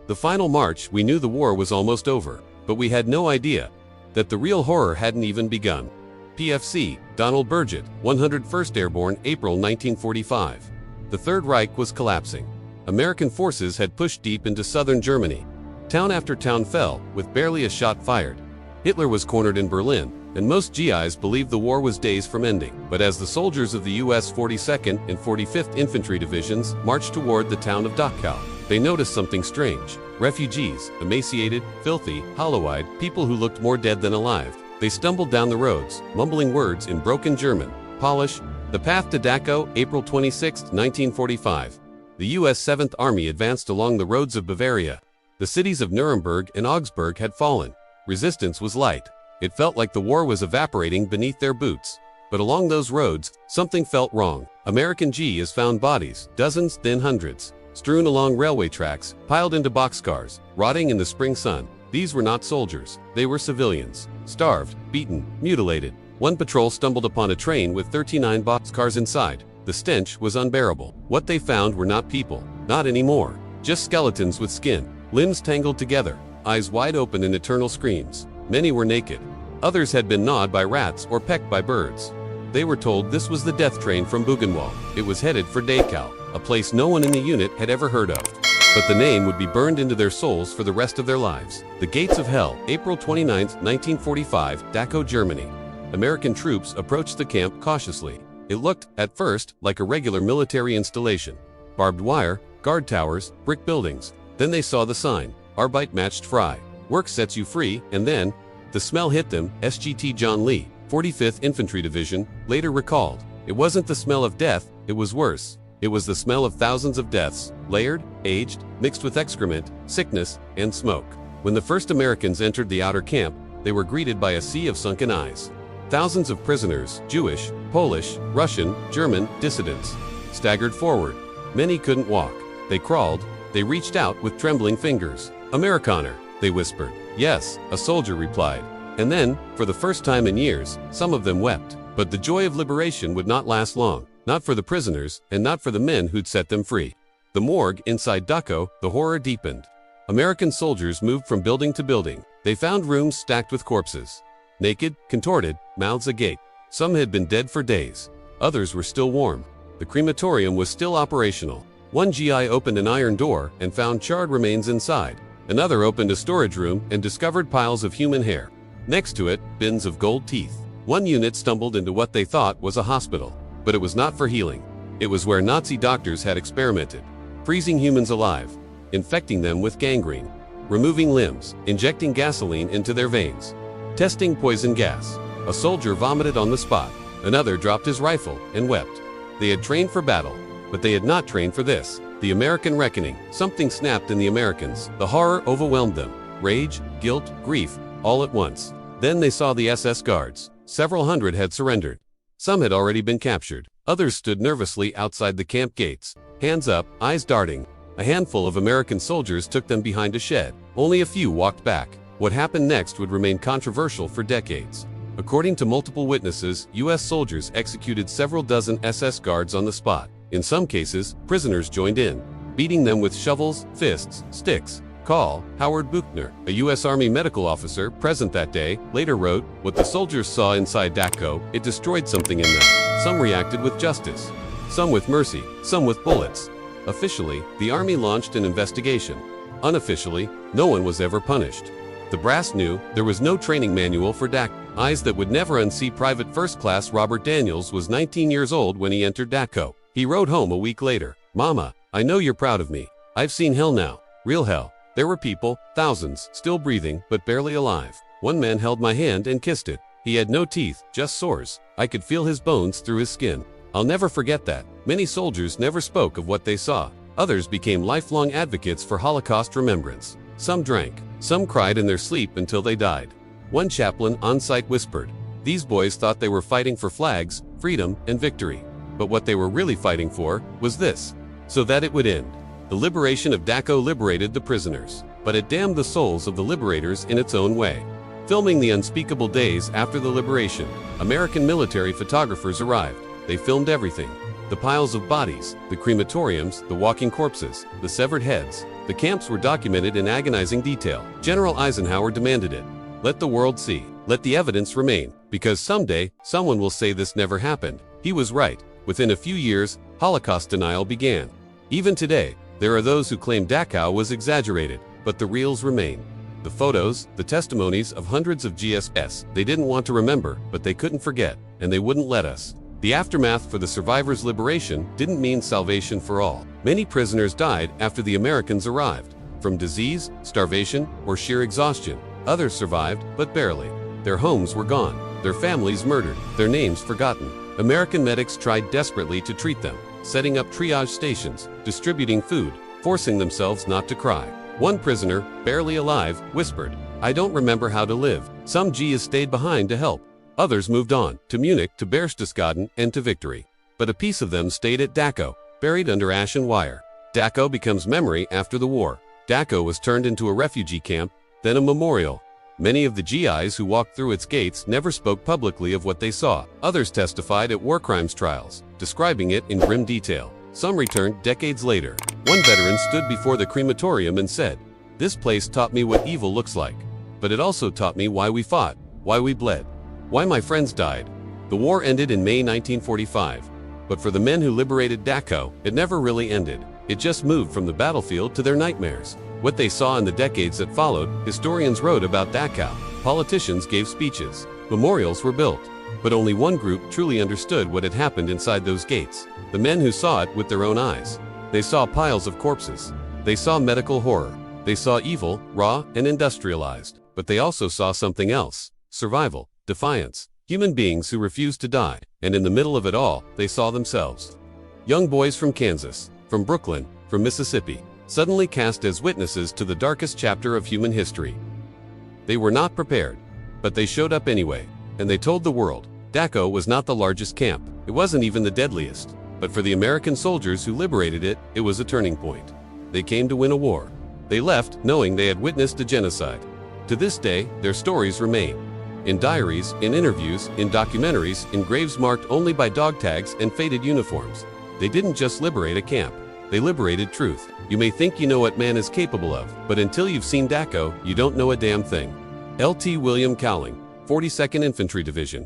The final march, we knew the war was almost over, but we had no idea that the real horror hadn't even begun. PFC, Donald Burgett, 101st Airborne, April 1945. The Third Reich was collapsing. American forces had pushed deep into southern Germany. Town after town fell, with barely a shot fired. Hitler was cornered in Berlin, and most GIs believed the war was days from ending. But as the soldiers of the U.S. 42nd and 45th Infantry Divisions marched toward the town of Dachau, they noticed something strange. Refugees, emaciated, filthy, hollow-eyed, people who looked more dead than alive. They stumbled down the roads, mumbling words in broken German. Polish. The path to Dachau, April 26, 1945. The U.S. 7th Army advanced along the roads of Bavaria. The cities of Nuremberg and Augsburg had fallen. Resistance was light. It felt like the war was evaporating beneath their boots. But along those roads, something felt wrong. American GIs found bodies, dozens, then hundreds, strewn along railway tracks, piled into boxcars, rotting in the spring sun. These were not soldiers. They were civilians. Starved, beaten, mutilated. One patrol stumbled upon a train with 39 boxcars inside. The stench was unbearable. What they found were not people. Not anymore. Just skeletons with skin, limbs tangled together, eyes wide open in eternal screams. Many were naked. Others had been gnawed by rats or pecked by birds. They were told this was the death train from Buchenwald. It was headed for Dachau, a place no one in the unit had ever heard of. But the name would be burned into their souls for the rest of their lives. The Gates of Hell, April 29, 1945, Dachau, Germany. American troops approached the camp cautiously. It looked, at first, like a regular military installation. Barbed wire, guard towers, brick buildings. Then they saw the sign, Arbeit matched frei. Work sets you free, and then, the smell hit them. SGT John Lee, 45th Infantry Division, later recalled. It wasn't the smell of death, it was worse. It was the smell of thousands of deaths, layered, aged, mixed with excrement, sickness, and smoke. When the first Americans entered the outer camp, they were greeted by a sea of sunken eyes. Thousands of prisoners, Jewish, Polish, Russian, German, dissidents, staggered forward. Many couldn't walk. They crawled. They reached out with trembling fingers. "Amerikaner," they whispered. "Yes," a soldier replied. And then, for the first time in years, some of them wept. But the joy of liberation would not last long. Not for the prisoners, and not for the men who'd set them free. The morgue inside Dachau, the horror deepened. American soldiers moved from building to building. They found rooms stacked with corpses. Naked, contorted, mouths agape. Some had been dead for days. Others were still warm. The crematorium was still operational. One GI opened an iron door and found charred remains inside. Another opened a storage room and discovered piles of human hair. Next to it, bins of gold teeth. One unit stumbled into what they thought was a hospital. But it was not for healing. It was where Nazi doctors had experimented. Freezing humans alive, infecting them with gangrene, removing limbs, injecting gasoline into their veins, testing poison gas. A soldier vomited on the spot. Another dropped his rifle and wept. They had trained for battle, but they had not trained for this. The American reckoning. Something snapped in the Americans. The horror overwhelmed them. Rage, guilt, grief, all at once. Then they saw the SS guards. Several hundred had surrendered. Some had already been captured. Others stood nervously outside the camp gates, hands up, eyes darting. A handful of American soldiers took them behind a shed. Only a few walked back. What happened next would remain controversial for decades. According to multiple witnesses, U.S. soldiers executed several dozen SS guards on the spot. In some cases, prisoners joined in, beating them with shovels, fists, sticks. Call Howard Buchner, a U.S. Army medical officer present that day, later wrote, "What the soldiers saw inside Dachau, it destroyed something in them. Some reacted with justice, some with mercy, some with bullets." Officially, the Army launched an investigation. Unofficially, no one was ever punished. The brass knew there was no training manual for Dachau. Eyes that would never unsee Private First Class Robert Daniels was 19 years old when he entered Dachau. He wrote home a week later, "Mama, I know you're proud of me. I've seen hell now. Real hell. There were people, thousands, still breathing, but barely alive. One man held my hand and kissed it. He had no teeth, just sores. I could feel his bones through his skin. I'll never forget that." Many soldiers never spoke of what they saw. Others became lifelong advocates for Holocaust remembrance. Some drank. Some cried in their sleep until they died. One chaplain on site whispered, "These boys thought they were fighting for flags, freedom, and victory. But what they were really fighting for was this, so that it would end." The liberation of Dachau liberated the prisoners, but it damned the souls of the liberators in its own way. Filming the unspeakable days after the liberation, American military photographers arrived. They filmed everything. The piles of bodies, the crematoriums, the walking corpses, the severed heads. The camps were documented in agonizing detail. General Eisenhower demanded it. Let the world see. Let the evidence remain. Because someday, someone will say this never happened. He was right. Within a few years, Holocaust denial began. Even today, there are those who claim Dachau was exaggerated, but the reals remain. The photos, the testimonies of hundreds of GSS. They didn't want to remember, but they couldn't forget, and they wouldn't let us. The aftermath for the survivors' liberation didn't mean salvation for all. Many prisoners died after the Americans arrived, from disease, starvation, or sheer exhaustion. Others survived, but barely. Their homes were gone, their families murdered, their names forgotten. American medics tried desperately to treat them, setting up triage stations, distributing food, forcing themselves not to cry. One prisoner, barely alive, whispered, "I don't remember how to live." Some Gs stayed behind to help. Others moved on, to Munich, to Berchtesgaden, and to victory. But a piece of them stayed at Dachau, buried under ash and wire. Dachau becomes memory after the war. Dachau was turned into a refugee camp, then a memorial. Many of the GIs who walked through its gates never spoke publicly of what they saw. Others testified at war crimes trials, describing it in grim detail. Some returned decades later. One veteran stood before the crematorium and said, "This place taught me what evil looks like. But it also taught me why we fought, why we bled, why my friends died." The war ended in May 1945. But for the men who liberated Dachau, it never really ended. It just moved from the battlefield to their nightmares. What they saw in the decades that followed, historians wrote about Dachau. Politicians gave speeches. Memorials were built. But only one group truly understood what had happened inside those gates. The men who saw it with their own eyes. They saw piles of corpses. They saw medical horror. They saw evil, raw, and industrialized. But they also saw something else. Survival, defiance, human beings who refused to die. And in the middle of it all, they saw themselves. Young boys from Kansas, from Brooklyn, from Mississippi, suddenly cast as witnesses to the darkest chapter of human history. They were not prepared, but they showed up anyway, and they told the world. Dachau was not the largest camp. It wasn't even the deadliest. But for the American soldiers who liberated it, it was a turning point. They came to win a war. They left knowing they had witnessed a genocide. To this day, their stories remain. In diaries, in interviews, in documentaries, in graves marked only by dog tags and faded uniforms. They didn't just liberate a camp. They liberated truth. You may think you know what man is capable of, but until you've seen Dachau, you don't know a damn thing. Lt. William Cowling, 42nd Infantry Division.